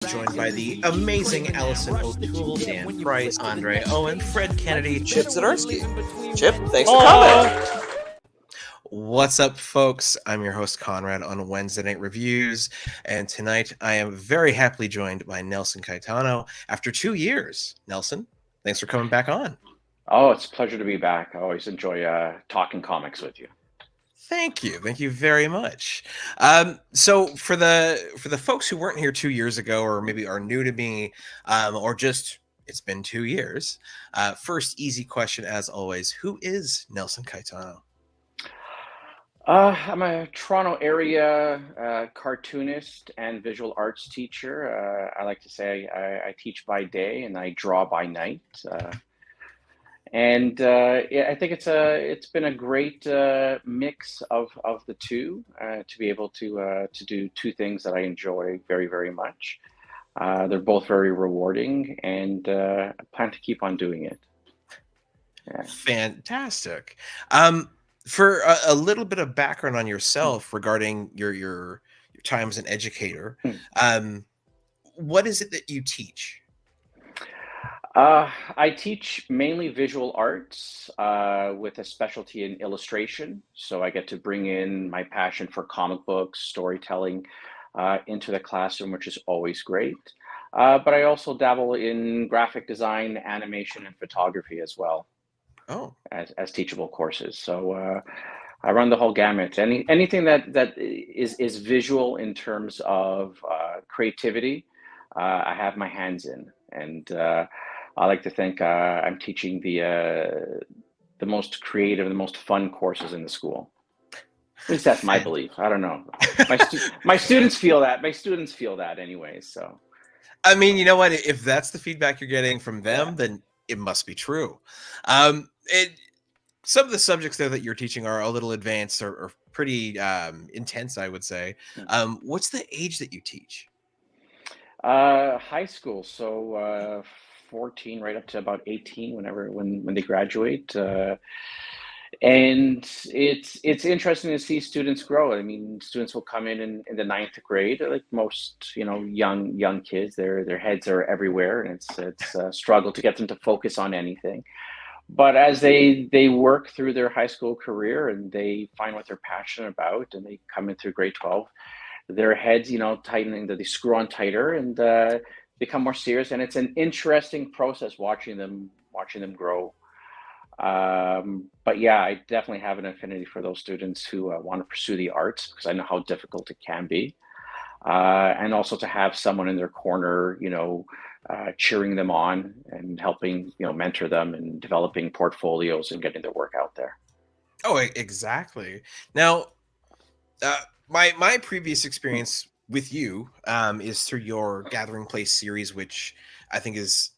joined by the amazing Allison O'Toole, Dan Price, Andre Owen, Fred Kennedy, Chip Zdarsky. Chip, thanks for coming. What's up, folks? I'm your host, Konrad, on Wednesday Night Reviews, and tonight I am very happily joined by Nelson Caetano after 2 years. Nelson, thanks for coming back on. Oh, it's a pleasure to be back. I always enjoy talking comics with you. Thank you very much. So for the folks who weren't here 2 years ago, or maybe are new to me, or just it's been 2 years. First easy question, as always: who is Nelson Caetano? I'm a Toronto area cartoonist and visual arts teacher. I like to say I teach by day and I draw by night. I think it's been a great mix of the two to be able to do two things that I enjoy very, very much. They're both very rewarding, and I plan to keep on doing it. Yeah. Fantastic. For a little bit of background on yourself regarding your time as an educator, what is it that you teach? I teach mainly visual arts with a specialty in illustration. So I get to bring in my passion for comic books, storytelling into the classroom, which is always great. But I also dabble in graphic design, animation, and photography as well. Oh, as teachable courses. So I run the whole gamut. Anything that is visual in terms of creativity, I have my hands in, and I like to think I'm teaching the most creative, the most fun courses in the school. At least that's my belief. I don't know. My students feel that. My students feel that anyway. So, I mean, you know what? If that's the feedback you're getting from them, then it must be true. Some of the subjects there that you're teaching are a little advanced or pretty intense, I would say. What's the age that you teach? High school, so 14 right up to about 18 when they graduate. And it's interesting to see students grow. I mean, students will come in the ninth grade, like most young kids. Their heads are everywhere, and it's a struggle to get them to focus on anything. But as they work through their high school career and they find what they're passionate about, and they come in through grade 12, their heads tightening, that they screw on tighter and become more serious. And it's an interesting process watching them grow. But yeah, I definitely have an affinity for those students who want to pursue the arts, because I know how difficult it can be. And also to have someone in their corner, cheering them on and helping, mentor them and developing portfolios and getting their work out there. Oh, exactly. Now, my previous experience with you is through your Gathering Place series, which I think is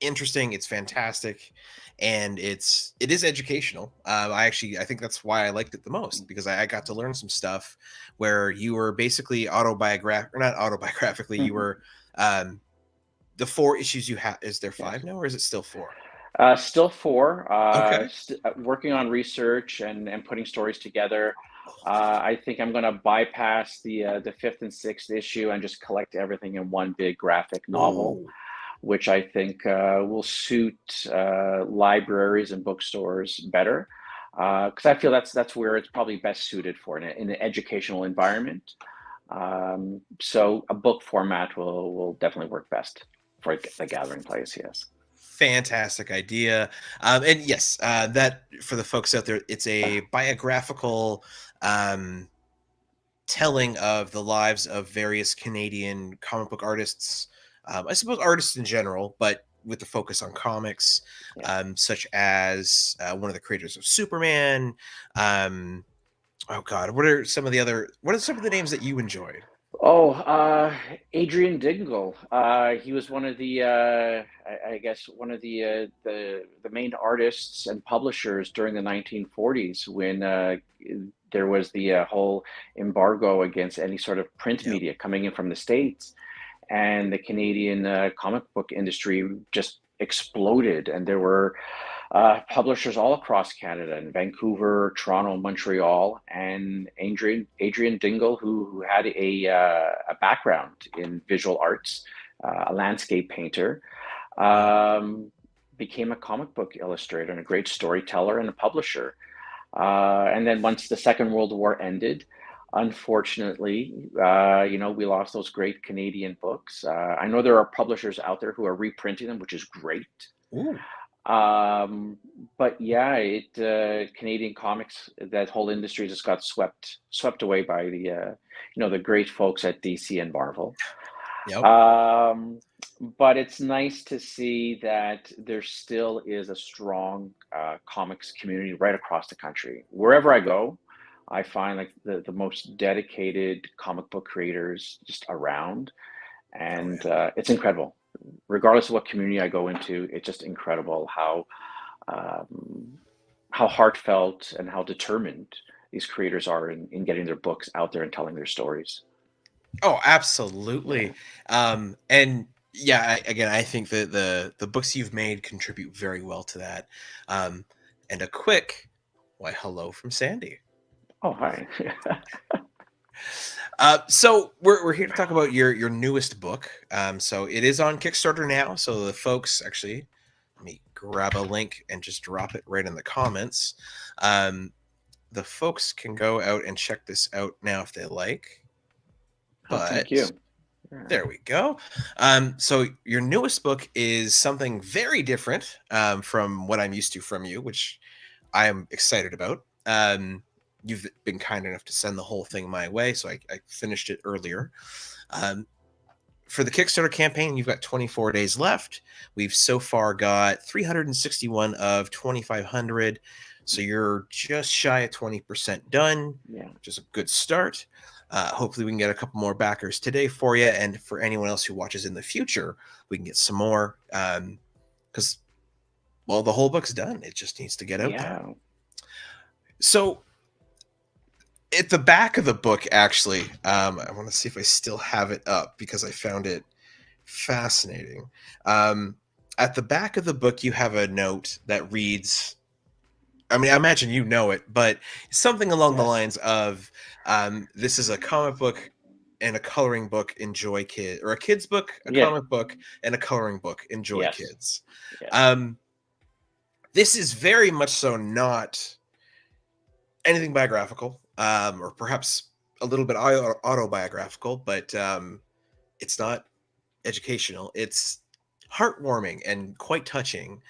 interesting. It's fantastic, and it is educational. I think that's why I liked it the most, because I got to learn some stuff where you were basically not autobiographically. You were the 4 issues you have. Is there 5 now, or is it still 4? Still 4. Okay. Working on research and putting stories together. I think I'm going to bypass the 5th and 6th issue and just collect everything in one big graphic novel. Ooh. Which I think will suit libraries and bookstores better, because I feel that's where it's probably best suited for in an educational environment. So a book format will definitely work best for the Gathering Place. Yes. Fantastic idea. And yes, that for the folks out there, it's a biographical telling of the lives of various Canadian comic book artists. I suppose artists in general, but with the focus on comics, such as one of the creators of Superman. Oh God, what are some of the names that you enjoyed? Oh, Adrian Dingle. He was one of the, I guess, one of the main artists and publishers during the 1940s when there was the whole embargo against any sort of print media coming in from the States. And the Canadian comic book industry just exploded, and there were publishers all across Canada, in Vancouver, Toronto, Montreal, and Adrian Dingle, who had a background in visual arts, a landscape painter, became a comic book illustrator and a great storyteller and a publisher. And then once the Second World War ended, unfortunately, we lost those great Canadian books. I know there are publishers out there who are reprinting them, which is great. Ooh. But yeah, Canadian comics, that whole industry just got swept away by the great folks at DC and Marvel. Yep. But it's nice to see that there still is a strong comics community right across the country. Wherever I go, I find like the most dedicated comic book creators just around, and it's incredible. Regardless of what community I go into, it's just incredible how heartfelt and how determined these creators are in getting their books out there and telling their stories. Oh, absolutely. And yeah, again, I think that the books you've made contribute very well to that. And a quick, why, hello from Sandy. Oh, hi. So we're here to talk about your newest book. So it is on Kickstarter now. So the folks, actually, let me grab a link and just drop it right in the comments. The folks can go out and check this out now if they like. But thank you. There we go. So your newest book is something very different from what I'm used to from you, which I am excited about. You've been kind enough to send the whole thing my way, so I finished it earlier. For the Kickstarter campaign, you've got 24 days left. We've so far got 361 of 2,500, so you're just shy of 20% done, which is a good start. Hopefully we can get a couple more backers today for you, and for anyone else who watches in the future, we can get some more, because, well, the whole book's done. It just needs to get out there. So at the back of the book, actually, I want to see if I still have it up because I found it fascinating. At the back of the book, you have a note that reads, I mean, I imagine you know it, but something along the lines of, this is a comic book and a coloring book, enjoy kids, or a kid's book, a comic book, and a coloring book, enjoy kids. This is very much so not anything biographical, or perhaps a little bit autobiographical, but it's not educational. It's heartwarming and quite touching.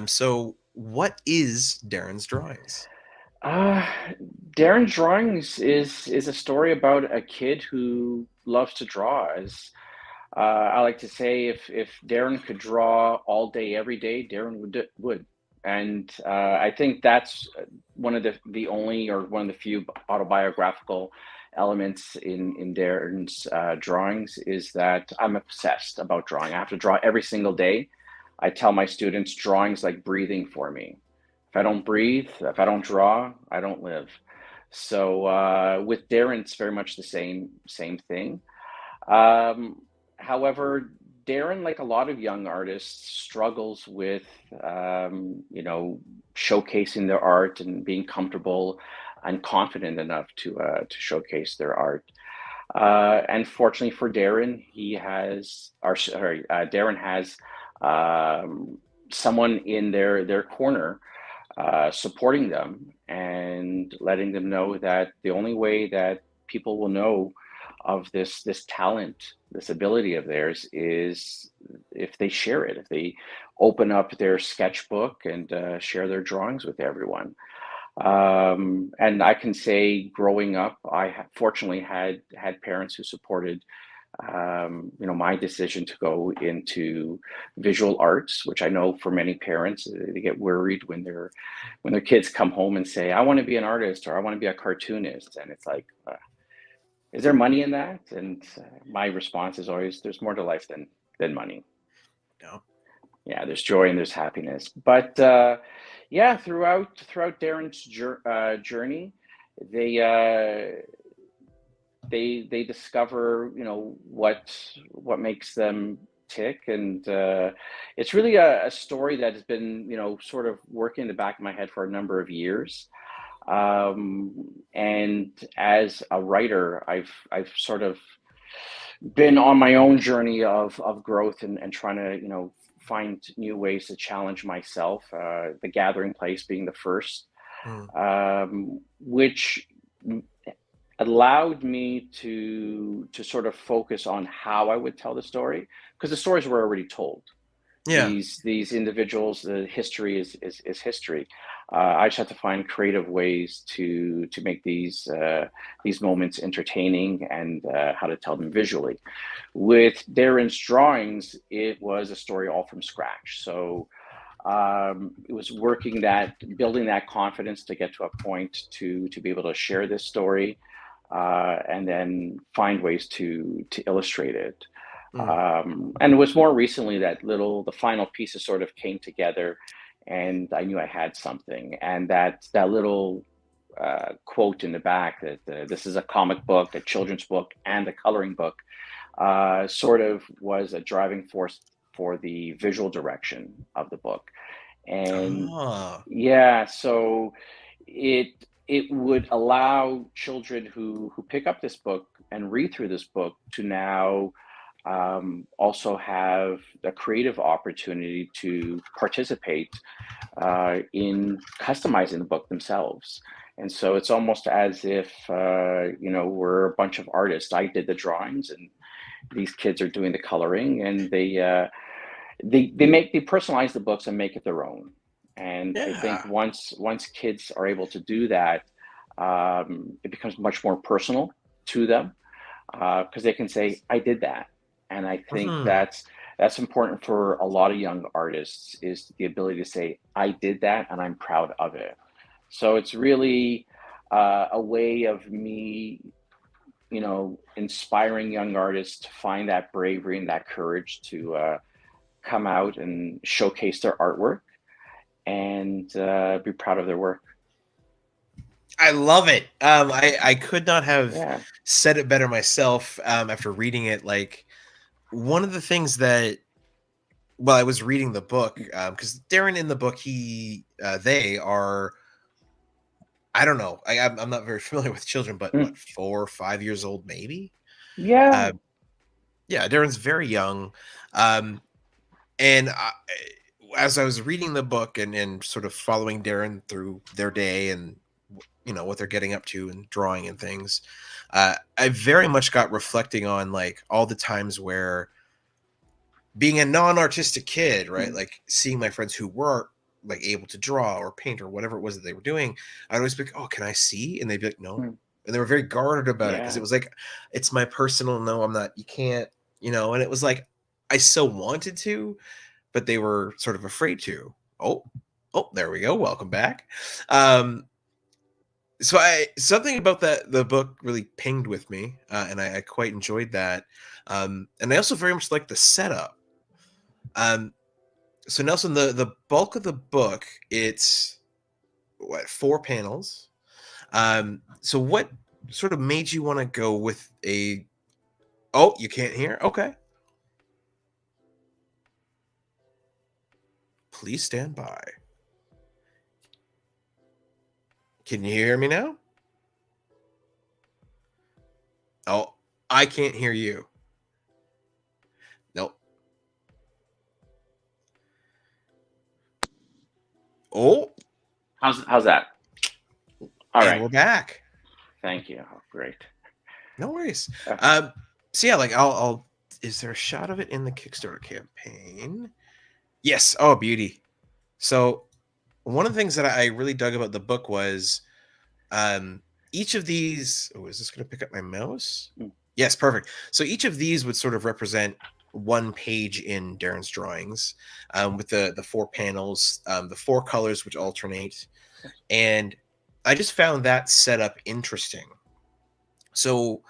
So what is Daryn's Drawings? Daryn's Drawings is a story about a kid who loves to draw. As I like to say, if Daryn could draw all day, every day, Daryn would. And I think that's one of the only, or one of the few autobiographical elements in Daryn's drawings, is that I'm obsessed about drawing. I have to draw every single day. I tell my students, drawing's like breathing for me. If I don't breathe, if I don't draw, I don't live. So with Daryn, it's very much the same thing. However, Daryn, like a lot of young artists, struggles with showcasing their art and being comfortable and confident enough to showcase their art. And fortunately for Daryn, Daryn has someone in their corner supporting them and letting them know that the only way that people will know of this talent, this ability of theirs, is if they share it, if they open up their sketchbook and share their drawings with everyone. And I can say, growing up, I fortunately had parents who supported my decision to go into visual arts, which I know for many parents, they get worried when their kids come home and say, I want to be an artist, or I want to be a cartoonist. And it's like, is there money in that? And my response is always, there's more to life than money. No. Yeah, there's joy and there's happiness. But throughout Daryn's journey, they discover what makes them tick, and it's really a story that has been, sort of working in the back of my head for a number of years. And as a writer, I've sort of been on my own journey of growth, and trying to, find new ways to challenge myself. The Gathering Place being the first, Mm. which allowed me to sort of focus on how I would tell the story, because the stories were already told. Yeah. These individuals, the history is history. I just have to find creative ways to make these moments entertaining, and how to tell them visually. With Daryn's drawings, it was a story all from scratch. So it was building that confidence to get to a point to be able to share this story, and then find ways to illustrate it. And it was more recently that the final pieces sort of came together, and I knew I had something. And that little quote in the back that this is a comic book, a children's book, and a coloring book, sort of was a driving force for the visual direction of the book. And Ah. yeah, so it would allow children who pick up this book and read through this book to now also have the creative opportunity to participate in customizing the book themselves. And so it's almost as if we're a bunch of artists. I did the drawings, and these kids are doing the coloring, and they personalize the books and make it their own. And I think Yeah. once kids are able to do that, it becomes much more personal to them, because they can say, "I did that." And I think Mhm. that's important for a lot of young artists, is the ability to say, "I did that, and I'm proud of it." So it's really a way of me, inspiring young artists to find that bravery and that courage to come out and showcase their artwork, and be proud of their work. I love it. I could not have Yeah. said it better myself. After reading it, like one of the things that, well, I was reading the book, because Daryn in the book, they are, I don't know, I'm not very familiar with children, but Mm. what, 4 or 5 years old, maybe. Yeah. Uh, yeah, Daryn's very young, um, and as I was reading the book, and sort of following Daryn through their day, and what they're getting up to and drawing and things, I very much got reflecting on like all the times where, being a non-artistic kid, right, Mm. like seeing my friends who were like able to draw or paint or whatever it was that they were doing, I'd always be like, "Oh, can I see?" And they'd be like, "No." Mm. And they were very guarded about it, because it Yeah. was like, it's my personal, no, I'm not, you can't, and it was like, I so wanted to, but they were sort of afraid to. Oh, oh, there we go. Welcome back. Um, so something about the book really pinged with me, and I quite enjoyed that. And I also very much like the setup. Um, so Nelson, the bulk of the book, it's what, 4 panels. So what sort of made you want to go with a? Oh, you can't hear? Okay, please stand by. Can you hear me now? Oh, I can't hear you. Nope. Oh, How's that? All and right. we're back. Thank you. Oh, great. No worries. Uh, So yeah, like I'll. Is there a shot of it in the Kickstarter campaign? Yes. Oh, beauty. So one of the things that I really dug about the book was, um, each of these. Oh, is this going to pick up my mouse? mm, Yes, perfect. So each of these would sort of represent one page in Daryn's drawings, with the 4 panels, the 4 colors which alternate, and I just found that setup interesting. So,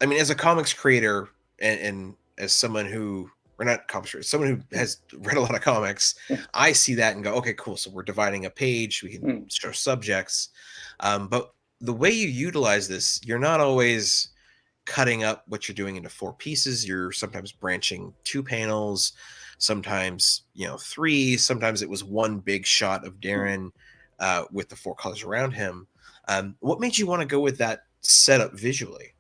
I mean, as a comics creator, and as someone who, or not comics creator, someone who mm, has read a lot of comics, mm, I see that and go, okay, cool. So we're dividing a page, we can mm, show subjects, but the way you utilize this, you're not always cutting up what you're doing into 4 pieces. You're sometimes branching 2 panels, sometimes 3. Sometimes it was one big shot of Daryn with the 4 colors around him. What made you want to go with that setup visually?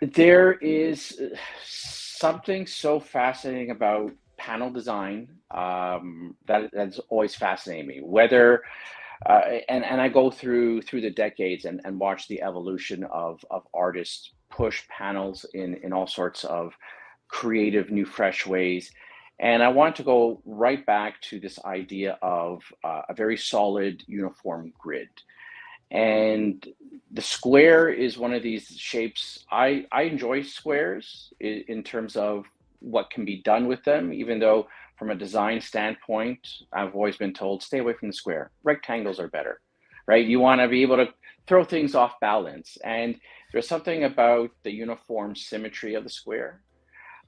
There is something so fascinating about panel design that's always fascinated me. Whether and I go through the decades and watch the evolution of artists push panels in all sorts of creative, new, fresh ways. And I want to go right back to this idea of a very solid, uniform grid. And the square is one of these shapes. I enjoy squares in terms of what can be done with them, even though from a design standpoint, I've always been told, stay away from the square. Rectangles are better, right? You want to be able to throw things off balance. And there's something about the uniform symmetry of the square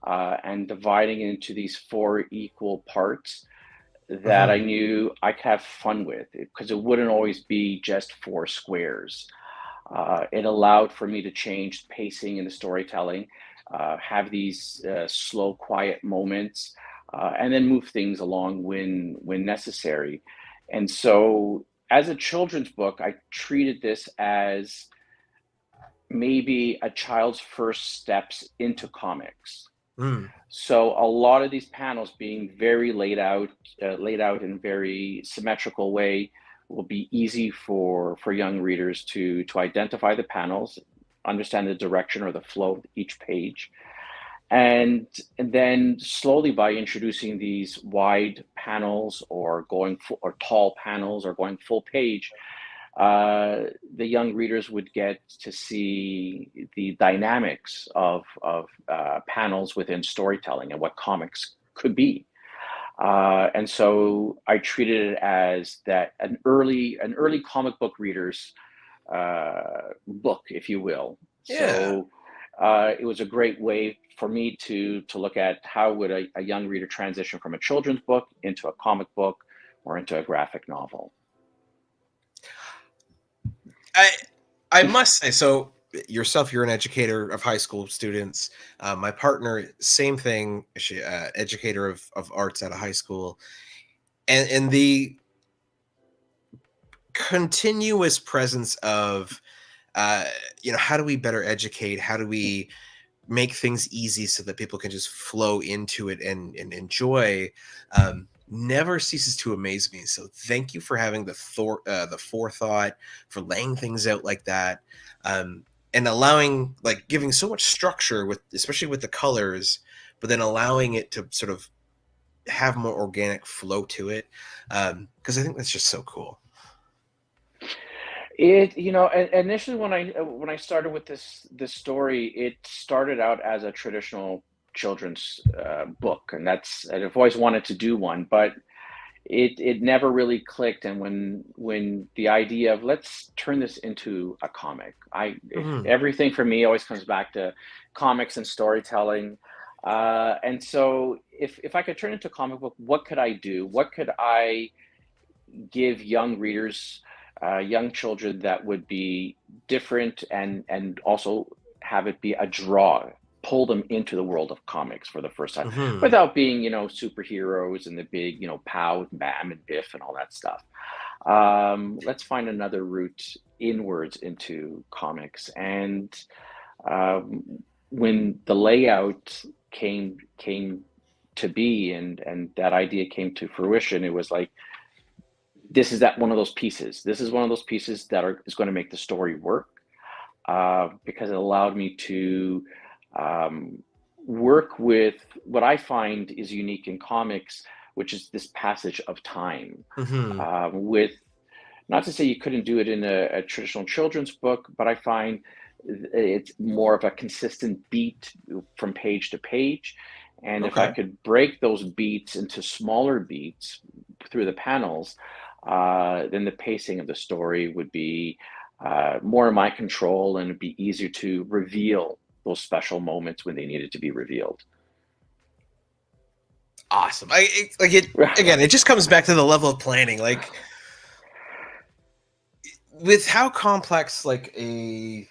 and dividing it into these 4 equal parts that I knew I could have fun with, because it wouldn't always be just 4 squares. It allowed for me to change pacing in the storytelling, have these slow, quiet moments, and then move things along when necessary. And so as a children's book, I treated this as maybe a child's first steps into comics. So a lot of these panels being very laid out in a very symmetrical way will be easy for young readers to identify the panels, understand the direction or the flow of each page. And then slowly, by introducing these wide panels or tall panels or going full page, the young readers would get to see the dynamics of panels within storytelling and what comics could be. And so I treated it as that an early comic book reader's book, if you will. Yeah. So it was a great way for me to look at how would a young reader transition from a children's book into a comic book or into a graphic novel. I must say, so yourself, you're an educator of high school students. My partner, same thing. She educator of arts at a high school, and the continuous presence of how do we better educate? How do we make things easy so that people can just flow into it and enjoy? Never ceases to amaze me. So thank you for having the forethought, for laying things out like that, and allowing, like, giving so much structure with, especially with the colors, but then allowing it to sort of have more organic flow to it. Because I think that's just so cool. Initially when I started with this story, it started out as a traditional children's book, and I've always wanted to do one, but it never really clicked. And when the idea of let's turn this into a comic, everything for me always comes back to comics and storytelling. And so if I could turn it into a comic book, what could I do? What could I give young readers, young children, that would be different and also have it be a draw, pull them into the world of comics for the first time, without being, superheroes and the big, pow and bam and biff and all that stuff. Let's find another route inwards into comics. And when the layout came to be and that idea came to fruition, it was like, this is one of those pieces. This is one of those pieces that is going to make the story work, because it allowed me to work with what I find is unique in comics, which is this passage of time. With, not to say you couldn't do it in a traditional children's book, but I find it's more of a consistent beat from page to page. And if I could break those beats into smaller beats through the panels, then the pacing of the story would be more in my control, and it'd be easier to reveal those special moments when they needed to be revealed. Awesome. Again, it just comes back to the level of planning. Like, with how complex like a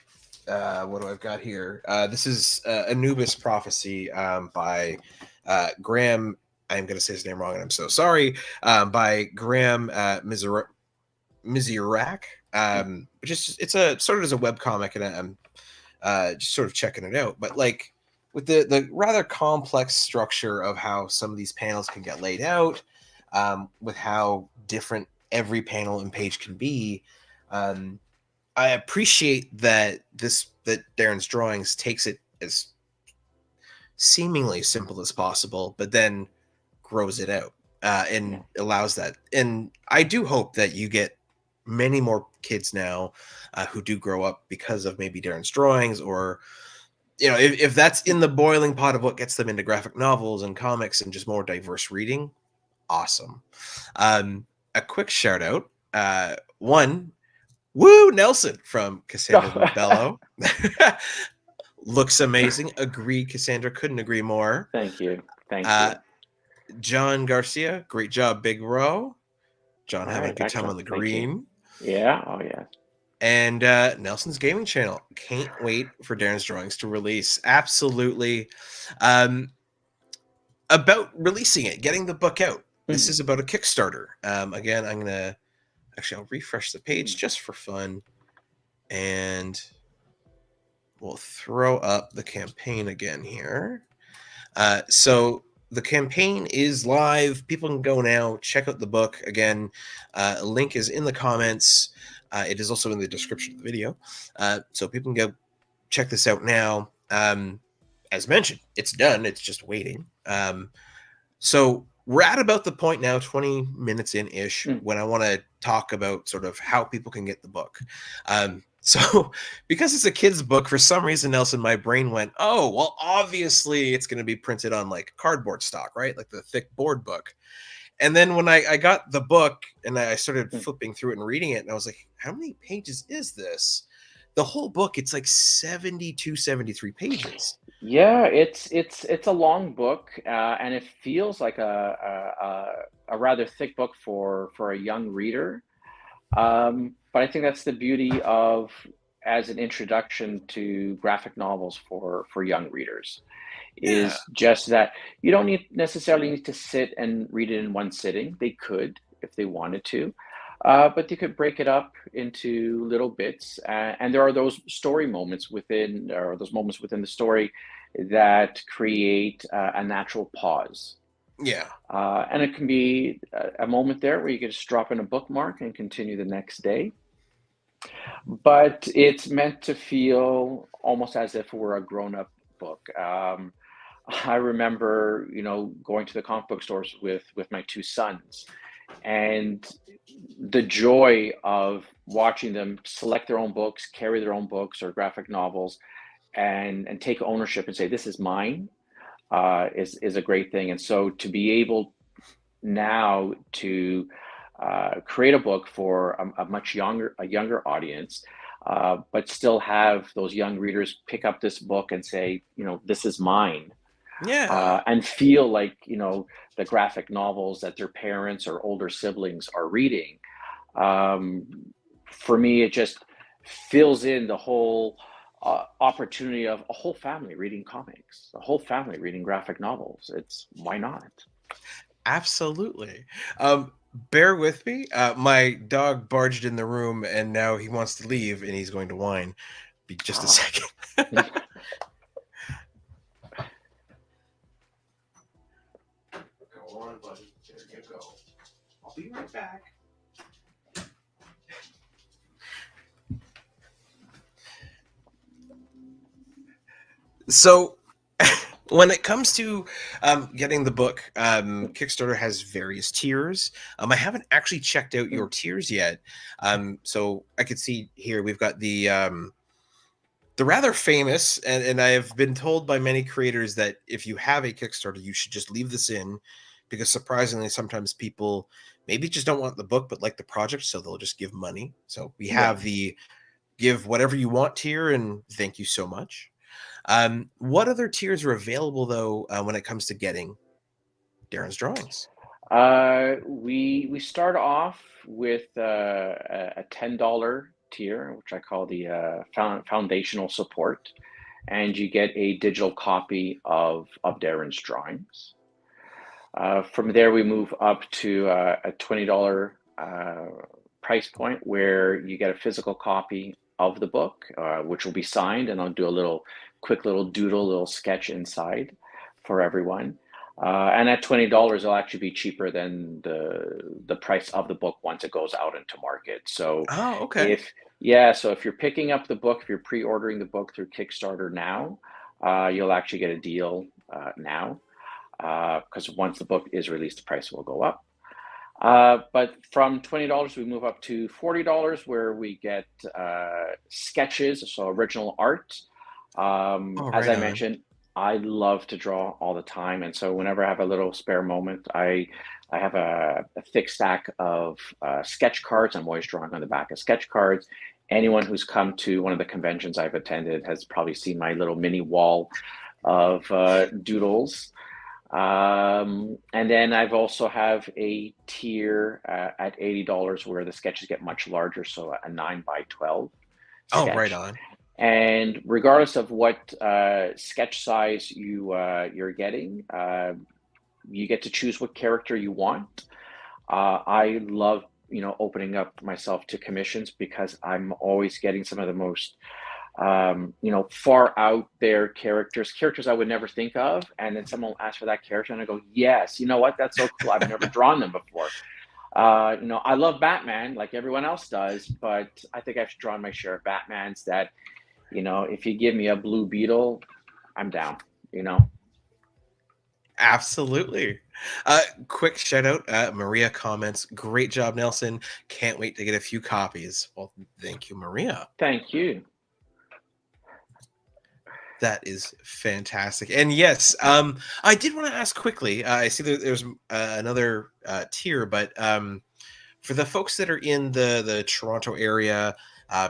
what do I've got here? This is Anubis Prophecy by Graham. I'm going to say his name wrong, and I'm so sorry. By Graham Mizirak, which is it's a sort of as a web comic, and I'm just sort of checking it out. But like with the rather complex structure of how some of these panels can get laid out, with how different every panel and page can be. I appreciate that Daryn's drawings takes it as seemingly simple as possible, but then grows it out and allows that. And I do hope that you get many more kids now who do grow up because of maybe Daryn's drawings, or if that's in the boiling pot of what gets them into graphic novels and comics and just more diverse reading. Awesome. A quick shout out. One. Woo, Nelson from Cassandra Bello. Looks amazing. Agree, Cassandra. Couldn't agree more. Thank you. Thank you. John Garcia, great job, Big Ro. John having a good time on the green. Yeah. Oh, yeah. And Nelson's Gaming Channel. Can't wait for Daryn's drawings to release. Absolutely. About releasing it, getting the book out. This is about a Kickstarter. Again, I'm going to... Actually, I'll refresh the page just for fun, and we'll throw up the campaign again here. So the campaign is live. People can go now, check out the book. Again, a link is in the comments. It is also in the description of the video. So people can go check this out now. As mentioned, it's done. It's just waiting. So we're at about the point now, 20 minutes in-ish, when I want to talk about sort of how people can get the book. So because it's a kid's book, for some reason, Nelson, my brain went, oh, well, obviously it's going to be printed on like cardboard stock, right? Like the thick board book. And then when I got the book and I started flipping through it and reading it, and I was like, how many pages is this? The whole book, it's like 72, 73 pages. Yeah, it's a long book, and it feels like a rather thick book for a young reader. But I think that's the beauty of as an introduction to graphic novels for young readers, is just that you don't necessarily need to sit and read it in one sitting. They could if they wanted to. But you could break it up into little bits, and there are those story moments within, or those moments within the story that create a natural pause. Yeah. And it can be a moment there where you can just drop in a bookmark and continue the next day. But it's meant to feel almost as if it were a grown-up book. I remember, going to the comic book stores with my two sons, and the joy of watching them select their own books, carry their own books or graphic novels, and take ownership and say, this is mine, is a great thing. And so to be able now to create a book for a much younger audience, but still have those young readers pick up this book and say, this is mine. And feel like, the graphic novels that their parents or older siblings are reading. For me, it just fills in the whole opportunity of a whole family reading comics, a whole family reading graphic novels. Why not? Absolutely. Bear with me. My dog barged in the room and now he wants to leave and he's going to whine. Be just a second. Go on, buddy. There you go. I'll be right back. So when it comes to getting the book, Kickstarter has various tiers. I haven't actually checked out your tiers yet. So I could see here we've got the rather famous, and I have been told by many creators that if you have a Kickstarter, you should just leave this in, because surprisingly, sometimes people maybe just don't want the book, but like the project, so they'll just give money. So we have the give whatever you want tier, and thank you so much. What other tiers are available though when it comes to getting Daryn's drawings? We start off with a $10 tier, which I call the foundational support, and you get a digital copy of Daryn's drawings. From there, we move up to a $20 price point where you get a physical copy of the book, which will be signed, and I'll do a quick little doodle, little sketch inside for everyone. And at $20, it'll actually be cheaper than the price of the book once it goes out into market. So Oh, okay. so if you're picking up the book, if you're pre-ordering the book through Kickstarter now, you'll actually get a deal now, because once the book is released, the price will go up. But from $20, we move up to $40, where we get sketches, so original art. As I mentioned, I love to draw all the time, and so whenever I have a little spare moment, I have a thick stack of sketch cards. I'm always drawing on the back of sketch cards. Anyone who's come to one of the conventions I've attended has probably seen my little mini wall of doodles. And then I've also have a tier at $80 where the sketches get much larger, so a 9x12 sketch. Oh, right on. And regardless of what sketch size you're getting, you get to choose what character you want. I love, opening up myself to commissions because I'm always getting some of the most far out there characters I would never think of. And then someone will ask for that character and I go, yes, you know what? That's so cool. I've never drawn them before. I love Batman like everyone else does, but I think I've drawn my share of Batmans that, if you give me a Blue Beetle, I'm down, Absolutely. Quick shout out. Maria comments, great job, Nelson. Can't wait to get a few copies. Well, thank you, Maria. Thank you. That is fantastic. And yes, I did want to ask quickly. I see that there's another tier, but for the folks that are in the Toronto area,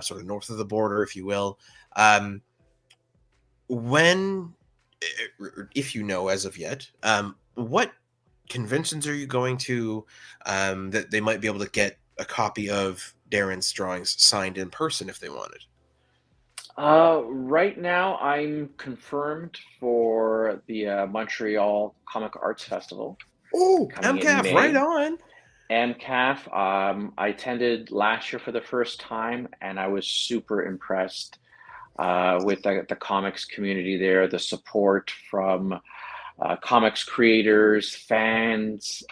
sort of north of the border, if you will, when, if you know as of yet, what conventions are you going to that they might be able to get a copy of Daryn's drawings signed in person if they wanted? Right now, I'm confirmed for the Montreal Comic Arts Festival. Oh, coming in MCAF, May. right on. MCAF. I attended last year for the first time, and I was super impressed with the comics community there, the support from comics creators, fans.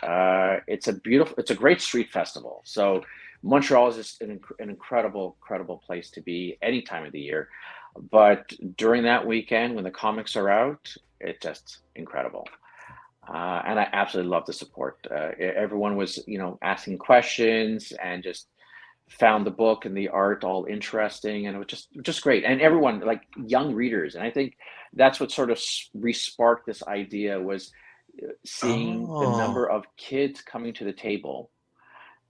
It's a great street festival. So Montreal is just an incredible place to be any time of the year. But during that weekend, when the comics are out, it's just incredible. And I absolutely love the support. Everyone was, asking questions and just found the book and the art all interesting, and it was just great. And everyone, like young readers, and I think that's what sort of re-sparked this idea was seeing the number of kids coming to the table.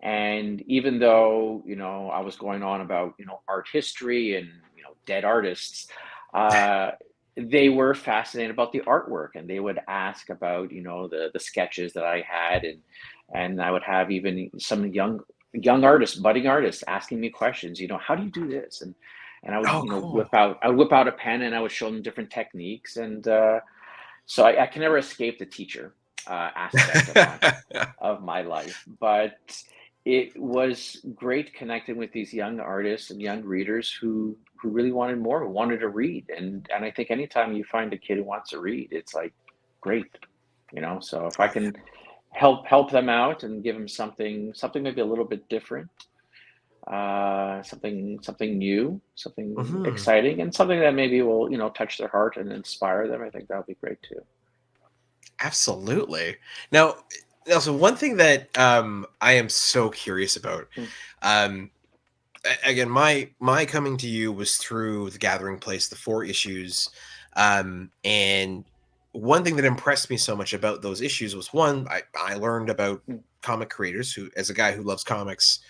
And even though, I was going on about, art history and, dead artists, they were fascinated about the artwork, and they would ask about, the sketches that I had, and I would have even some young artists, budding artists asking me questions, how do you do this? And I would, cool. whip out a pen and I would show them different techniques. And so I can never escape the teacher aspect of my life. But it was great connecting with these young artists and young readers who really wanted more, who wanted to read. And I think anytime you find a kid who wants to read, it's like great, so if I can help them out and give them something maybe a little bit different, something new, something exciting, and something that maybe will, touch their heart and inspire them, I think that would be great too. Absolutely. Now, so one thing that I am so curious about, again, my coming to you was through the Gathering Place, the 4 issues, and one thing that impressed me so much about those issues was, one, I learned about comic creators who, as a guy who loves comics,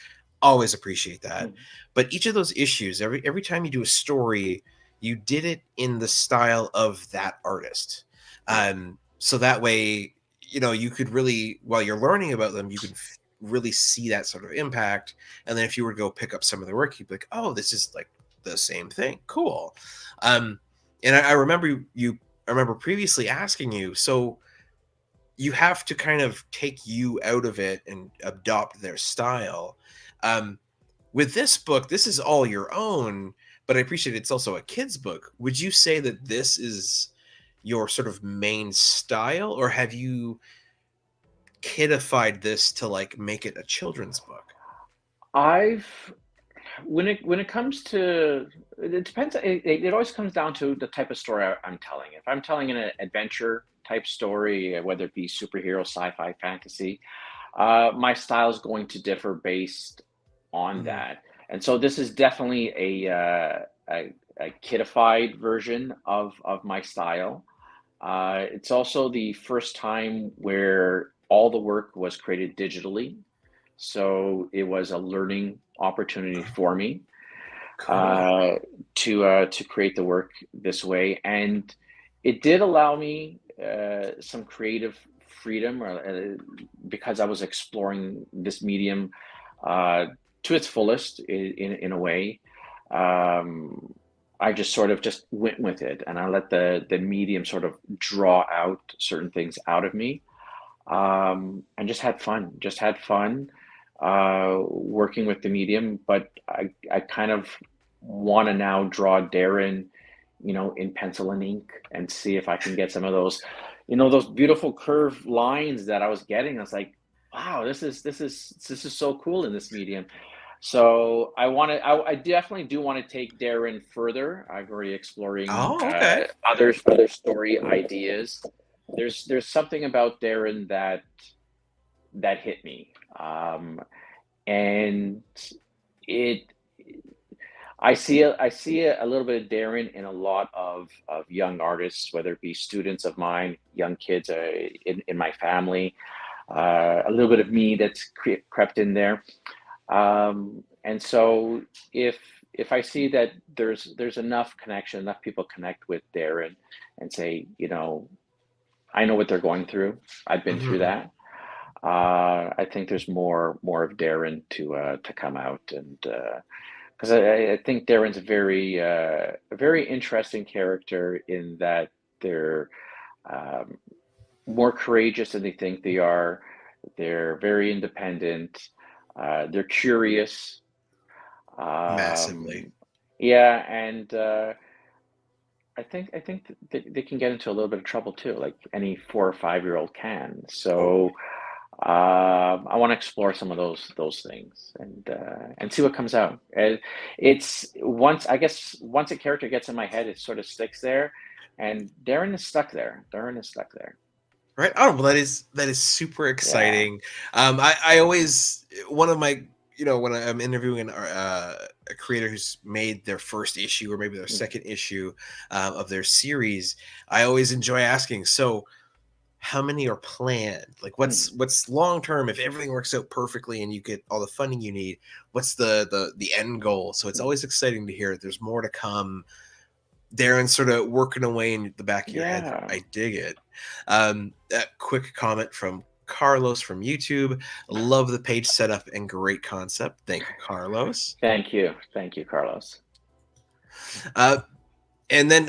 always appreciate that. But each of those issues, every time you do a story, you did it in the style of that artist. So that way, you could really, while you're learning about them, you could really see that sort of impact. And then if you were to go pick up some of the work, you'd be like, oh, this is like the same thing. Cool. And I remember I remember previously asking you, so you have to kind of take you out of it and adopt their style. Um, with this book, this is all your own, but I appreciate it's also a kid's book. Would you say that this is your sort of main style, or have you kidified this to like make it a children's book? I've when it comes to, it depends. It always comes down to the type of story I'm telling. If I'm telling an adventure type story, whether it be superhero, sci-fi, fantasy, my style is going to differ based on Mhm. that. And so this is definitely a kidified version of my style. It's also the first time where all the work was created digitally. So it was a learning opportunity for me Cool. uh, to create the work this way, and it did allow me some creative freedom, because I was exploring this medium uh, to its fullest in a way. Um, I just sort of just went with it, and I let the medium sort of draw out certain things out of me, and just had fun. Just had fun working with the medium, but I kind of want to now draw Daryn, in pencil and ink, and see if I can get some of those, those beautiful curved lines that I was getting. I was like, wow, this is so cool in this medium. So I definitely do want to take Daryn further. I've already exploring Oh, okay. other story ideas. There's something about Daryn that hit me. And it I see a little bit of Daryn in a lot of young artists, whether it be students of mine, young kids in my family, a little bit of me that's crept in there. And so if if I see that there's enough connection, enough people connect with Daryn and say, I know what they're going through. I've been through Mhm. that. I think there's more of Daryn to come out, and because I think Daryn's a very interesting character in that they're um, more courageous than they think they are. They're very independent. They're curious. Massively. Um, yeah, and I think they can get into a little bit of trouble too, like any 4 or 5 year old can. Oh, So I want to explore some of those things, and see what comes out. And it's once a character gets in my head, it sort of sticks there, and Daryn is stuck there. Daryn is stuck there. right. Oh, well, that is super Yeah. exciting. I always one of my when I'm interviewing a creator who's made their first issue or maybe their Mm. second issue of their series, I always enjoy asking. So, how many are planned? Like, Mm. what's long term? If everything works out perfectly and you get all the funding you need, what's the end goal? So it's Mm. always exciting to hear that there's more to come. Darren sort of working away in the back of your head. Yeah. I dig it. A quick comment from Carlos from YouTube. Love the page setup and great concept. Thank you, Carlos. Thank you, Carlos. Uh, and then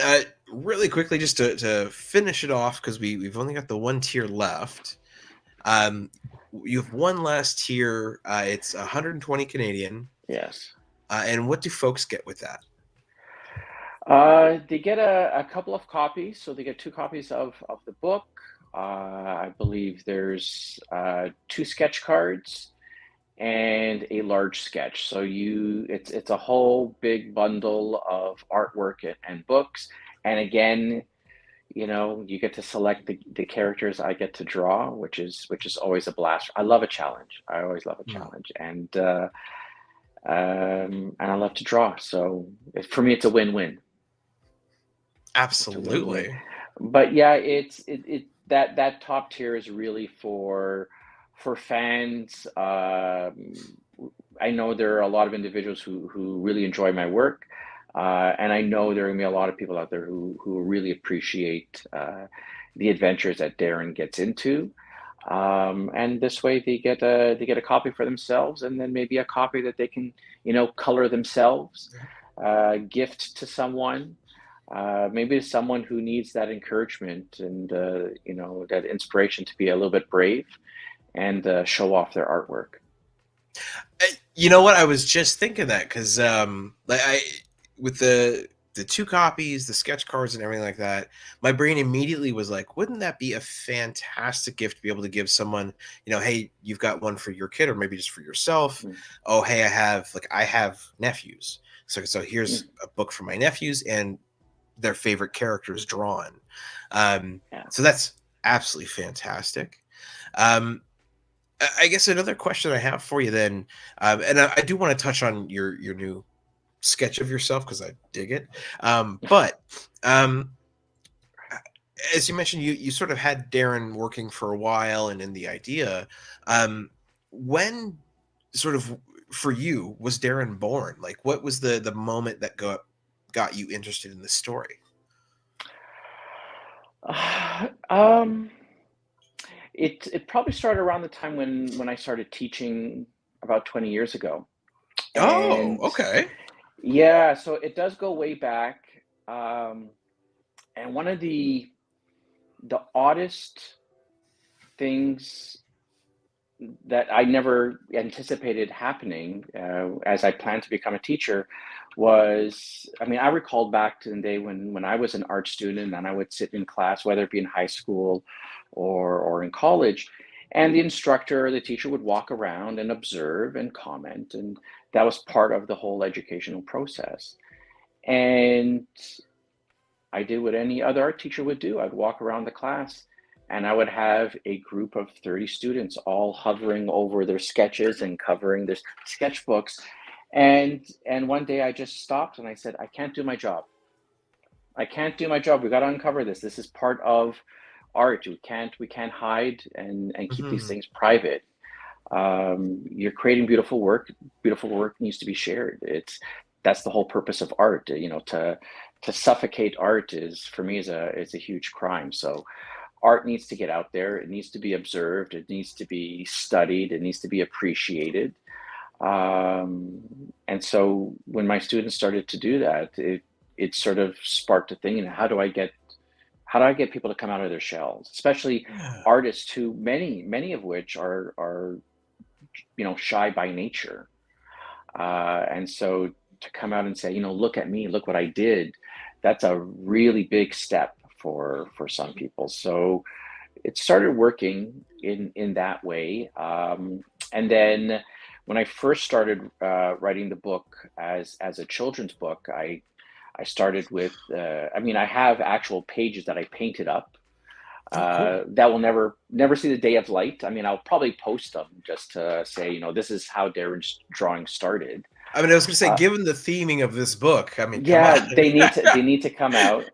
really quickly, just to finish it off, because we've only got the one tier left. Um, you have one last tier. It's 120 Canadian. Yes. And what do folks get with that? They get a couple of copies, so they get 2 copies of the book. I believe there's 2 sketch cards and a large sketch. So it's a whole big bundle of artwork and books. And again, you get to select the characters I get to draw, which is always a blast. I love a challenge. I always love a Hmm, challenge, and I love to draw. So for me, it's a win-win. It's a win-win. absolutely. But yeah, that top tier is really for fans. I know there are a lot of individuals who really enjoy my work, and I know there are gonna be a lot of people out there who really appreciate the adventures that Daryn gets into. And this way they get a copy for themselves, and then maybe a copy that they can color themselves, gift to someone, maybe to someone who needs that encouragement and that inspiration to be a little bit brave and show off their artwork. You know what? I was just thinking that because like with the two copies, the sketch cards, and everything like that, my brain immediately was like, wouldn't that be a fantastic gift to be able to give someone? Hey, you've got one for your kid, or maybe just for yourself. Mm. Oh, hey, I have nephews, so here's a book for my nephews and their favorite characters drawn. Yeah. So that's absolutely fantastic. I guess another question I have for you then, and I do want to touch on your new sketch of yourself because I dig it. But as you mentioned, you sort of had Daryn working for a while, and in the idea, when sort of for you was Daryn born? Like, what was the moment that got you interested in the story? It probably started around the time when I started teaching about 20 years ago. Oh, And okay. yeah, so it does go way back. And one of the oddest things that I never anticipated happening as I planned to become a teacher was, I mean, I recalled back to the day when I was an art student and I would sit in class, whether it be in high school or in college, and the instructor, the teacher would walk around and observe and comment, and that was part of the whole educational process. And I did what any other art teacher would do. I'd walk around the class and I would have a group of 30 students all hovering over their sketches and covering their sketchbooks. And one day I just stopped and I said, I can't do my job. I can't do my job. We got to uncover this. This is part of art. We can't hide and keep these Mhm. things private. You're creating beautiful work. Beautiful work needs to be shared. That's the whole purpose of art. To suffocate art is, for me, is a huge crime. So art needs to get out there. It needs to be observed. It needs to be studied. It needs to be appreciated. And so when my students started to do that, it sort of sparked a thing. And how do I get people to come out of their shells, especially Yeah. artists who many of which are shy by nature, and so to come out and say, look at me, look what I did, that's a really big step for some people. So it started working in that way. And then when I first started writing the book as a children's book, I started with, I mean, I have actual pages that I painted up Oh, cool. that will never see the day of light. I mean, I'll probably post them just to say, this is how Darren's drawing started. I mean, I was going to say, Uh, given the theming of this book, I mean, come on. yeah, they need to come out.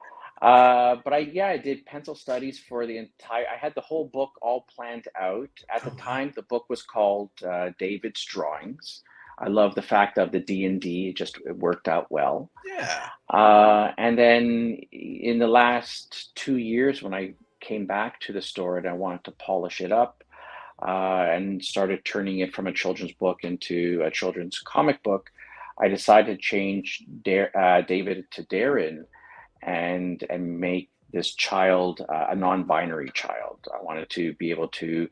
But I did pencil studies for the entire. I had the whole book all planned out. At the Oh, wow. time, the book was called David's Drawings. I love the fact of the D&D. It worked out well. Yeah. And then in the last 2 years, when I came back to the store and I wanted to polish it up and started turning it from a children's book into a children's comic book, I decided to change David to Daryn and make this child a non-binary child. I wanted to be able to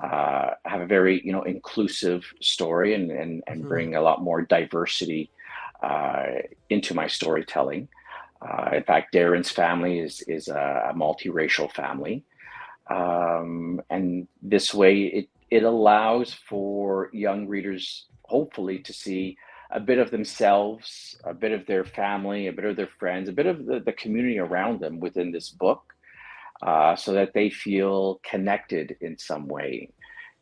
have a very inclusive story and Mhm. bring a lot more diversity uh, into my storytelling. In fact, Darren's family is a multiracial family, and this way it allows for young readers, hopefully, to see a bit of themselves, a bit of their family, a bit of their friends, a bit of the community around them within this book, so that they feel connected in some way.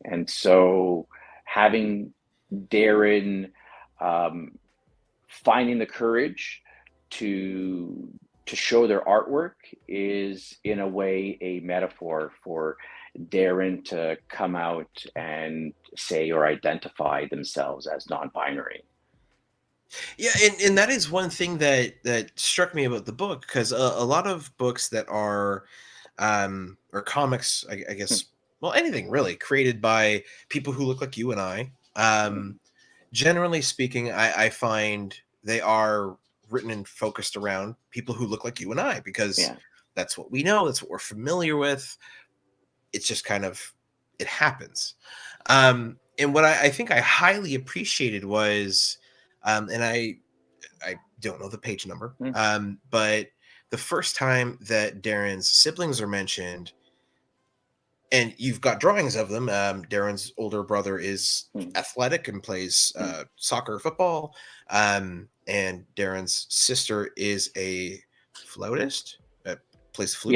And so having Daryn um, finding the courage to show their artwork is in a way a metaphor for Daryn to come out and say or identify themselves as non-binary. Yeah, and that is one thing that struck me about the book because a lot of books that are or comics, I Hmm. guess well, anything really created by people who look like you and I. Generally speaking, I find they are written and focused around people who look like you and I, because Yeah. that's what we know, that's what we're familiar with. It's just kind of, it happens. And what I think I highly appreciated was, and I don't know the page number, Mm. but the first time that Daryn's siblings are mentioned, and you've got drawings of them. Daryn's older brother is athletic and plays soccer, football, and Daryn's sister is a flautist, plays flute.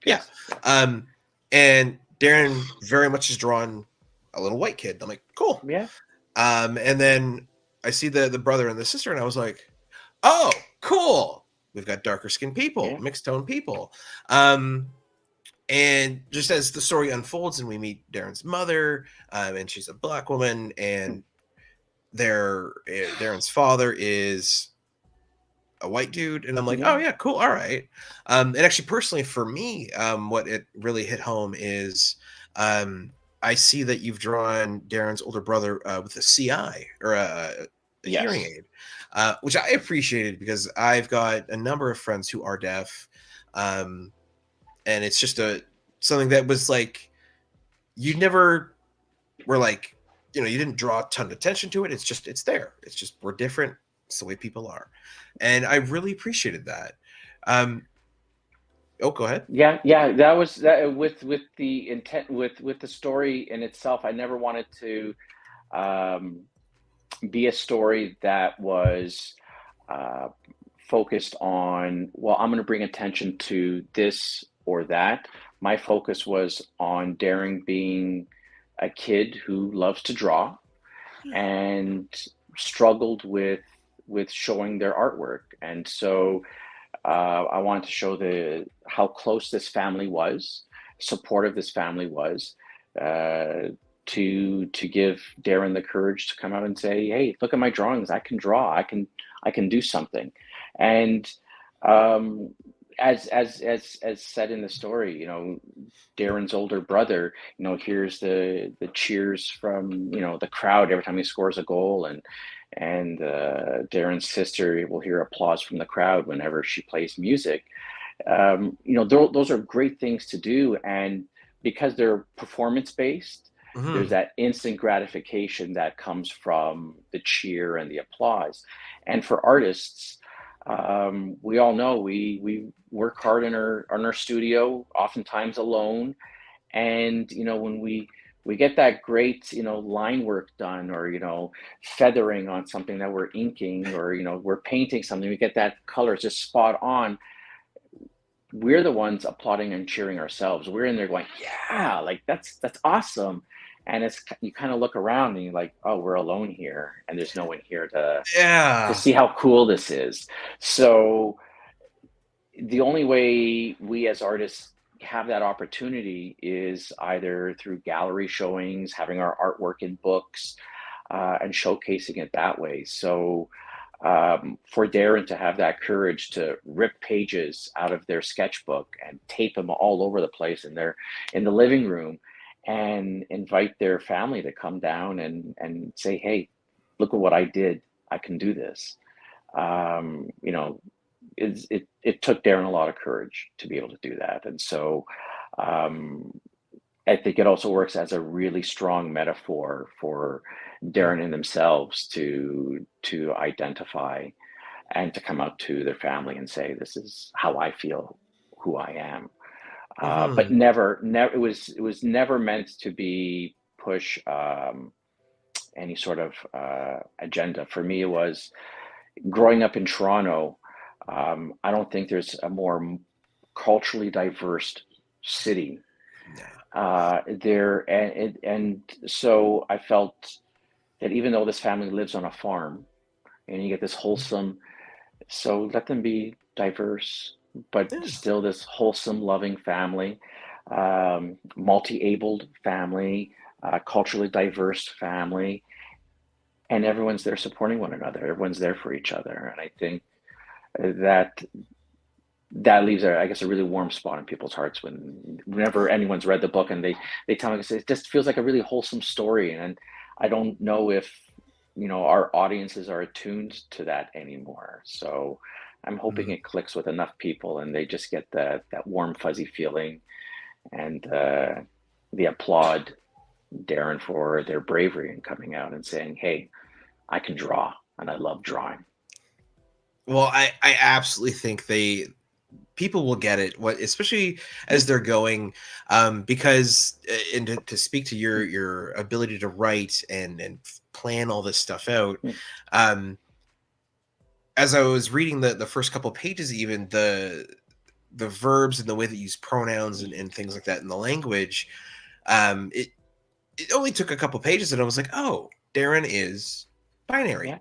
Yeah. Yeah. And Daryn very much is drawn a little white kid. I'm like, cool. Yeah. And then I see the brother and the sister, and I was like, oh, cool. We've got darker skinned people, mixed tone people. And just as the story unfolds and we meet Daryn's mother, and she's a Black woman, and Daryn's father is a white dude, and I'm like, oh yeah, cool, all right. And actually, personally, for me, what it really hit home is, I see that you've drawn Daryn's older brother with a CI, or a hearing aid, which I appreciated, because I've got a number of friends who are deaf. And it's just something that was like, you never were like, you didn't draw a ton of attention to it. It's there. It's just, we're different. It's the way people are. And I really appreciated that. Oh, go ahead. Yeah, that was that with the intent, with the story in itself. I never wanted to be a story that was focused on, well, I'm going to bring attention to this or that. My focus was on Daryn being a kid who loves to draw and struggled with showing their artwork. And so I wanted to show how close this family was, supportive this family was, to give Daryn the courage to come out and say, hey, look at my drawings, I can draw, I can do something. And as said in the story, Daryn's older brother, hears the cheers from, the crowd every time he scores a goal, and Daryn's sister will hear applause from the crowd whenever she plays music. Those are great things to do, and because they're performance based, there's that instant gratification that comes from the cheer and the applause. And for artists, we all know we work hard in our studio, oftentimes alone, and when we get that great line work done, or feathering on something that we're inking, or we're painting something, we get that color just spot on, we're the ones applauding and cheering ourselves. We're in there going, yeah, like that's awesome. And you kind of look around and you're like, oh, we're alone here, and there's no one here to see how cool this is. So the only way we as artists have that opportunity is either through gallery showings, having our artwork in books, and showcasing it that way. So for Daryn to have that courage to rip pages out of their sketchbook and tape them all over the place in the living room, and invite their family to come down and say, hey, look at what I did, I can do this. It took Daryn a lot of courage to be able to do that. And so I think it also works as a really strong metaphor for Daryn and themselves to identify and to come out to their family and say, this is how I feel, who I am. But never, it was never meant to be push any sort of agenda. For me, it was growing up in Toronto. I don't think there's a more culturally diverse city there, and so I felt that even though this family lives on a farm, and you get this wholesome, so let them be diverse, but still this wholesome, loving family, multi-abled family, culturally diverse family, and everyone's there supporting one another. Everyone's there for each other, and I think that that leaves, I guess, a really warm spot in people's hearts whenever anyone's read the book and they tell me it just feels like a really wholesome story. And I don't know if, our audiences are attuned to that anymore. So I'm hoping Mhm. it clicks with enough people and they just get that warm, fuzzy feeling, and they applaud Daryn for their bravery in coming out and saying, "Hey, I can draw and I love drawing." Well, I absolutely think people will get it, what especially as they're going, because and to speak to your ability to write and plan all this stuff out. um as I was reading the first couple pages, even the verbs and the way that you use pronouns and things like that in the language, it only took a couple pages and I was like, oh, Daryn is Yeah, binary,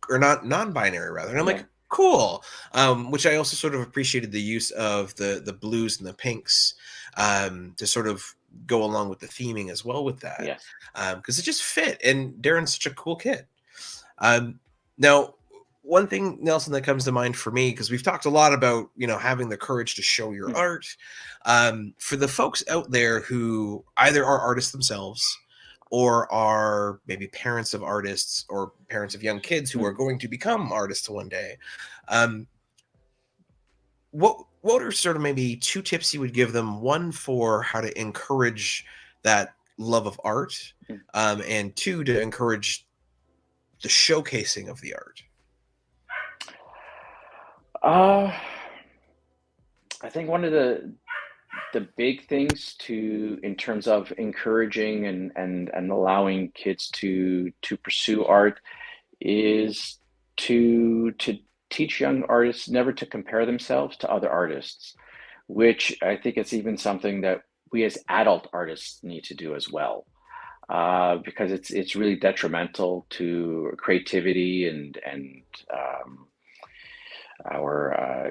or not non-binary rather. And I'm yeah, like, cool. Which I also sort of appreciated the use of the blues and the pinks, to sort of go along with the theming as well with that, yes. because it just fit. And Daryn's such a cool kid. Now, one thing, Nelson, that comes to mind for me, because we've talked a lot about having the courage to show your art. For the folks out there who either are artists themselves, or are maybe parents of artists, or parents of young kids who are going to become artists one day, um, what are sort of maybe two tips you would give them? One, for how to encourage that love of art, and two, to encourage the showcasing of the art. Uh, I think one of the big things to in terms of encouraging and allowing kids to pursue art is to teach young artists never to compare themselves to other artists, which I think is even something that we as adult artists need to do as well. Because it's really detrimental to creativity and um, our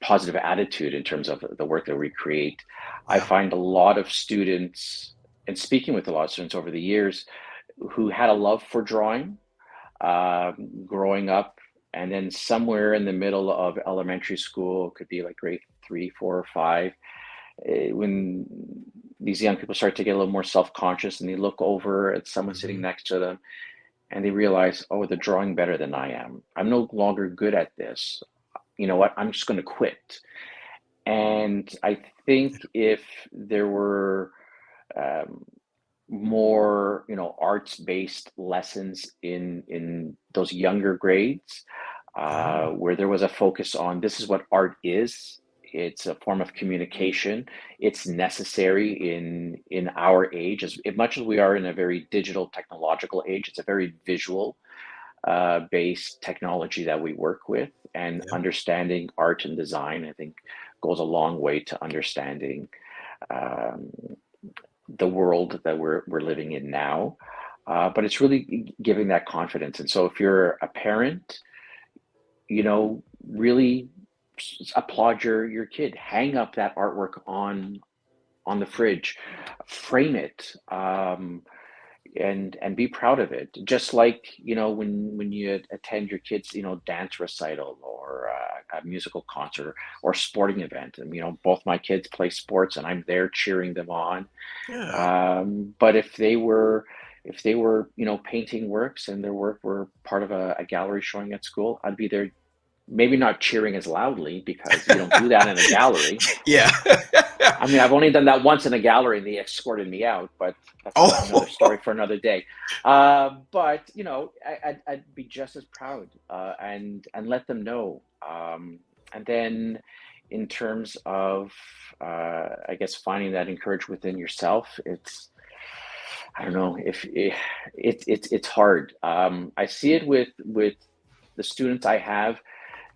positive attitude in terms of the work that we create. I Yeah. find a lot of students, and speaking with a lot of students over the years, who had a love for drawing growing up, and then somewhere in the middle of elementary school, could be like grade 3, 4, or 5, when these young people start to get a little more self-conscious and they look over at someone sitting Mhm. next to them and they realize, oh, they're drawing better than I am. I'm no longer good at this. You know what? I'm just going to quit. And I think if there were um, more, arts-based lessons in those younger grades, Oh. where there was a focus on this is what art is. It's a form of communication. It's necessary in our age, as much as we are in a very digital technological age. It's a very visual based technology that we work with, and Yeah. understanding art and design, I think, goes a long way to understanding um, the world that we're living in now. But it's really giving that confidence. And so if you're a parent, really applaud your kid. Hang up that artwork on the fridge, frame it, and be proud of it. Just like when you attend your kids' dance recital, or a musical concert, or sporting event. And both my kids play sports, and I'm there cheering them on. Yeah. But if they were painting works and their work were part of a gallery showing at school, I'd be there, maybe not cheering as loudly because you don't do that in a gallery. Yeah. I mean, I've only done that once in a gallery and they escorted me out, but that's another story Oh. for another day. But I'd be just as proud, and let them know. And then, in terms of, I guess, finding that encouragement within yourself, I don't know if it's hard. I see it with the students I have.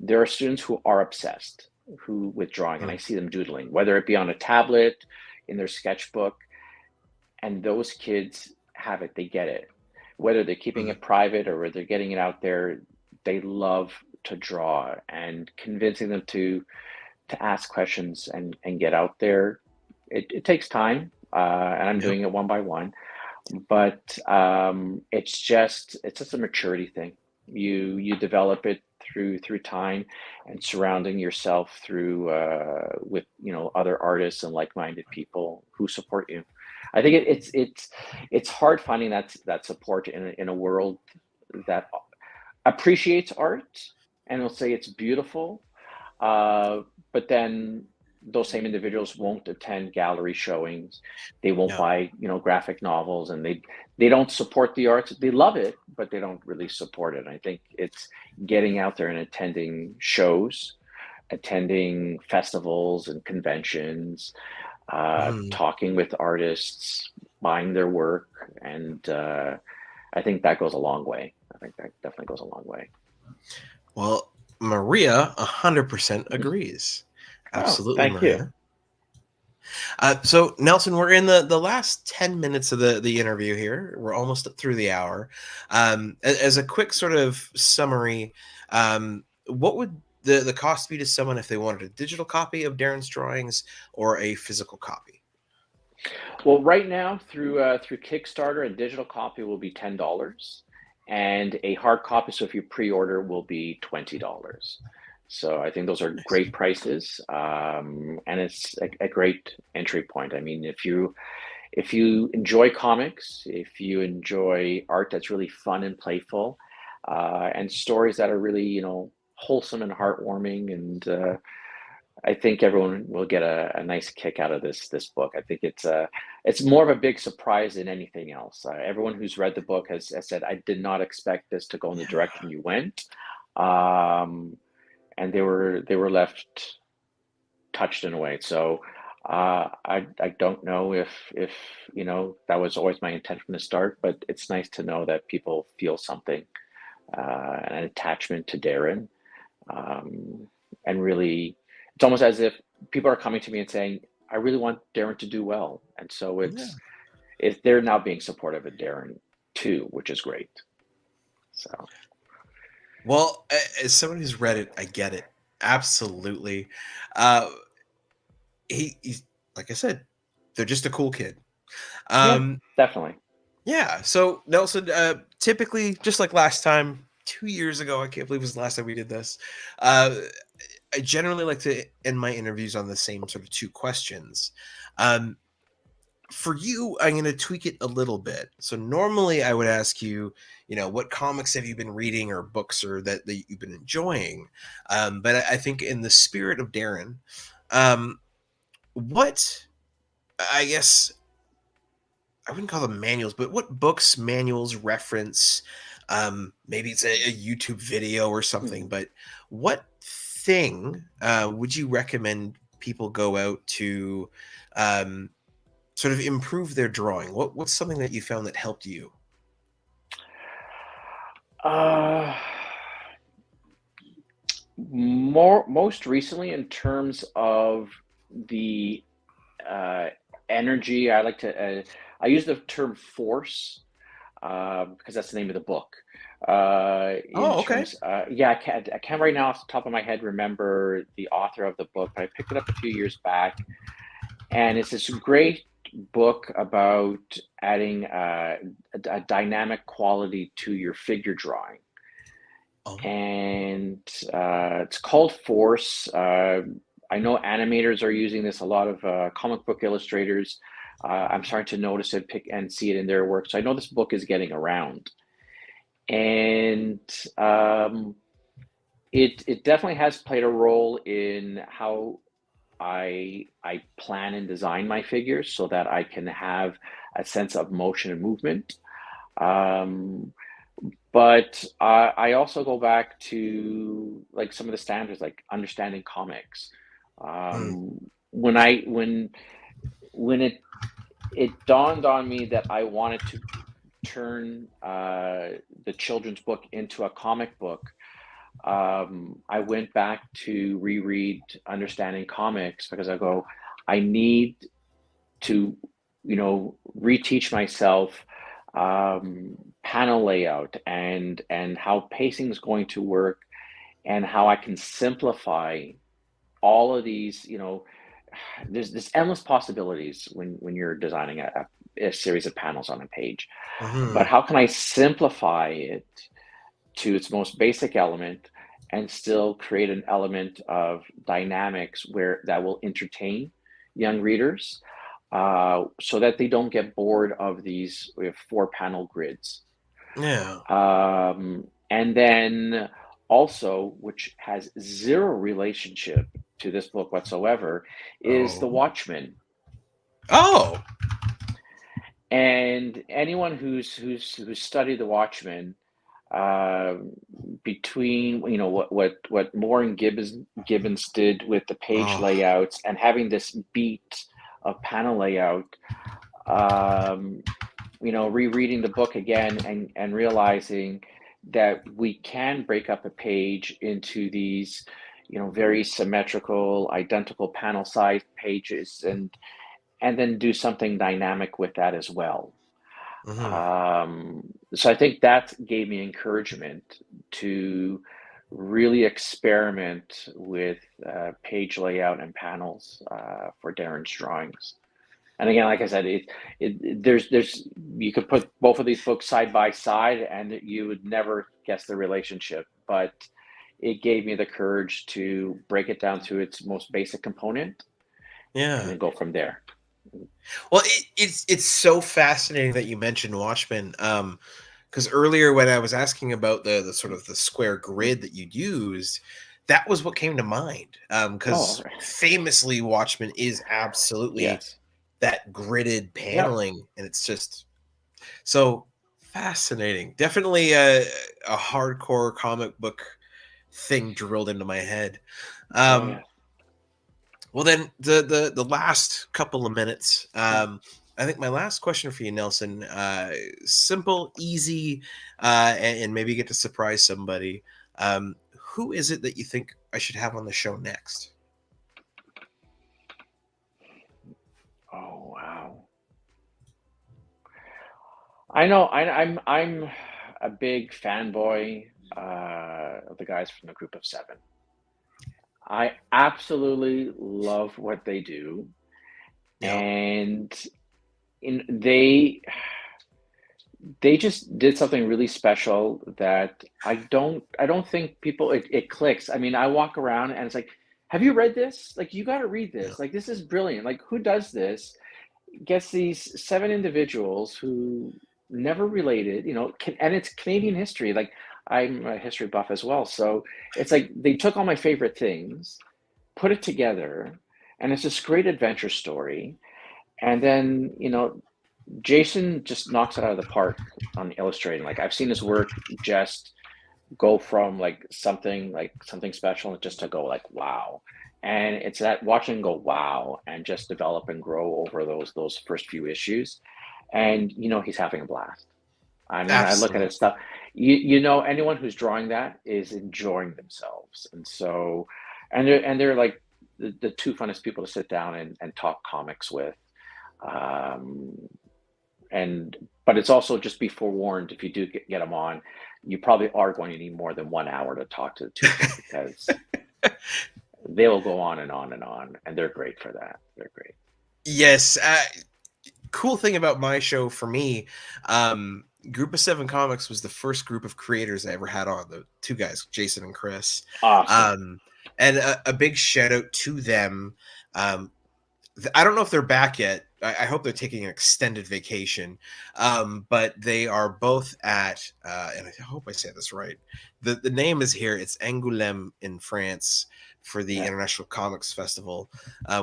There are students who are obsessed, who with drawing, and I Mm. see them doodling, whether it be on a tablet, in their sketchbook, and those kids have it. They get it. Whether they're keeping Mm. it private or whether they're getting it out there, they love to draw, and convincing them to ask questions and get out there. It takes time, and I'm Yep. doing it one by one, but it's just a maturity thing. You develop it through time, and surrounding yourself through with other artists and like-minded people who support you. I think it's hard finding that support in a world that appreciates art and will say it's beautiful, but then those same individuals won't attend gallery showings. They won't Yeah. buy graphic novels, and they don't support the arts. They love it, but they don't really support it. I think it's getting out there and attending shows, attending festivals and conventions, Mhm. talking with artists, buying their work, and I think that goes a long way. I think that definitely goes a long way. Well, Maria 100% agrees. Oh, Absolutely, thank you. Maria. So Nelson, we're in the last 10 minutes of the interview here. We're almost through the hour. As a quick sort of summary, what would the cost be to someone if they wanted a digital copy of Darren's drawings or a physical copy? Well, right now through Kickstarter, a digital copy will be $10, and a hard copy, so if you pre-order, will be $20. So I think those are Nice. great prices, and it's a great entry point. I mean, if you enjoy comics, if you enjoy art that's really fun and playful, and stories that are really wholesome and heartwarming, and I think everyone will get a nice kick out of this book. I think it's more of a big surprise than anything else. Everyone who's read the book has said, "I did not expect this to go in the direction you went," and they were left touched in a way. So I don't know if that was always my intent from the start, but it's nice to know that people feel something, an attachment to Daryn, and really, it's almost as if people are coming to me and saying, "I really want Daryn to do well," and so Yeah. they're now being supportive of Daryn too, which is great. So. Well, as someone who's read it, I get it. Absolutely. Uh, he's like I said, they're just a cool kid. Yeah, Um, definitely. yeah. So Nelson, typically, just like last time, 2 years ago, I can't believe it was the last time we did this. I generally like to end my interviews on the same sort of two questions. Um, for you, I'm going to tweak it a little bit. So normally I would ask you, what comics have you been reading or books or that you've been enjoying? But I think in the spirit of Daryn, what, I guess, I wouldn't call them manuals, but what books, manuals, reference, maybe it's a YouTube video or something, but what thing would you recommend people go out to um, sort of improve their drawing? What's something that you found that helped you? Uh, most recently, in terms of the energy, I use the term force, because that's the name of the book. In Oh, okay. terms, yeah, I can't right now off the top of my head remember the author of the book, but I picked it up a few years back, and it's this great book about adding a dynamic quality to your figure drawing. Oh, And it's called Force. I know animators are using this, a lot of comic book illustrators. I'm starting to notice it, pick and see it in their work. So I know this book is getting around, and it definitely has played a role in how I plan and design my figures so that I can have a sense of motion and movement. Um, but I also go back to like some of the standards, like understanding comics. mm, When it dawned on me that I wanted to turn the children's book into a comic book, I went back to reread Understanding Comics, because I need to, reteach myself panel layout and how pacing is going to work, and how I can simplify all of these. There's endless possibilities when you're designing a series of panels on a page, but mhm. how can I simplify it to its most basic element and still create an element of dynamics where that will entertain young readers, so that they don't get bored of these. We have 4 panel grids. Yeah. And then also, which has zero relationship to this book whatsoever, is The Oh. Watchmen. Oh. And anyone who's studied The Watchmen, between what Moore and Gibbons did with the page Oh. layouts and having this beat of panel layout, rereading the book again and realizing that we can break up a page into these, very symmetrical, identical panel size pages, and then do something dynamic with that as well. So I think that gave me encouragement to really experiment with page layout and panels for Daryn's drawings. And again, like I said, there's you could put both of these books side by side, and you would never guess the relationship. But it gave me the courage to break it down to its most basic component, and then go from there. Well, it's so fascinating that you mentioned Watchmen, because earlier when I was asking about the sort of the square grid that you'd used, that was what came to mind. Because famously, Watchmen is absolutely that gridded paneling, and it's just so fascinating. Definitely a hardcore comic book thing drilled into my head. Well, then the last couple of minutes, I think my last question for you, Nelson, simple, easy, and maybe get to surprise somebody. Who is it that you think I should have on the show next? Oh, wow. I know I'm a big fanboy of the guys from the Group of Seven. I absolutely love what they do, and they just did something really special that I don't think people it clicks. I mean, I walk around and it's like, have you read this? Like, you got to read this. Like, this is brilliant. Like, who does this? Gets these 7 individuals who never related, and it's Canadian history. Like, I'm a history buff as well. So it's like they took all my favorite things, put it together, and it's this great adventure story. And then, Jason just knocks it out of the park on illustrating. Like, I've seen his work just go from something special just to go like, wow. And it's that watching go, wow, and just develop and grow over those first few issues. And, he's having a blast. I mean, I look at his stuff. Anyone who's drawing that is enjoying themselves, and so, and they're like the 2 funnest people to sit down and talk comics with. But it's also, just be forewarned, if you do get them on, you probably are going to need more than 1 hour to talk to the 2 of them, because they will go on and on and on, and they're great for that. They're great. Yes. Cool thing about my show for me, Group of 7 Comics was the first group of creators I ever had on, the 2 guys, Jason and Chris. Awesome. And a big shout out to them. I don't know if they're back yet. I hope they're taking an extended vacation. But they are both at, and I hope I say this right, the name is here. It's Angoulême in France for the International Comics Festival,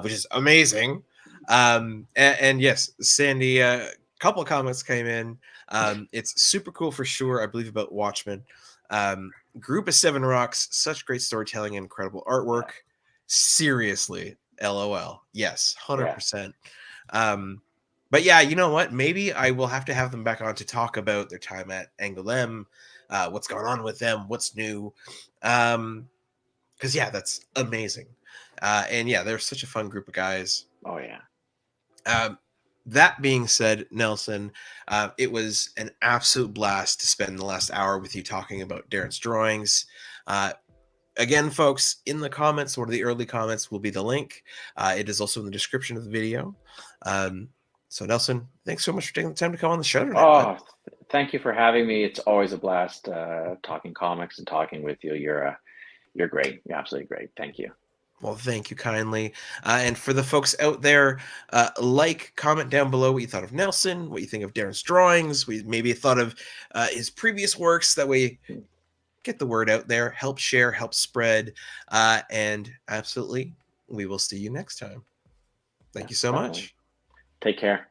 which is amazing. And yes, Sandy, a couple of comments came in. It's super cool for sure. I believe about Watchmen. Group of 7 rocks, such great storytelling and incredible artwork. Seriously, LOL. Yes, 100%. But yeah, you know what? Maybe I will have to have them back on to talk about their time at Angoulême, what's going on with them, what's new. Because yeah, that's amazing. And yeah, they're such a fun group of guys. Oh yeah. That being said, Nelson, it was an absolute blast to spend the last hour with you talking about Daryn's drawings. Again, folks, in the comments, one of the early comments will be the link. It is also in the description of the video. So, Nelson, thanks so much for taking the time to come on the show tonight. Thank you for having me. It's always a blast talking comics and talking with you. You're You're great. You're absolutely great. Thank you. Well, thank you kindly. And for the folks out there, comment down below what you thought of Nelson, what you think of Daryn's drawings. We maybe thought of his previous works. That way, get the word out there, help share, help spread. And absolutely, we will see you next time. Thank you so much. Take care.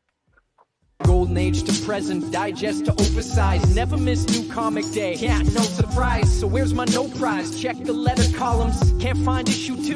Golden age to present, digest to oversize. Never miss new comic day. Yeah, no surprise. So where's my no prize? Check the letter columns. Can't find issue 2.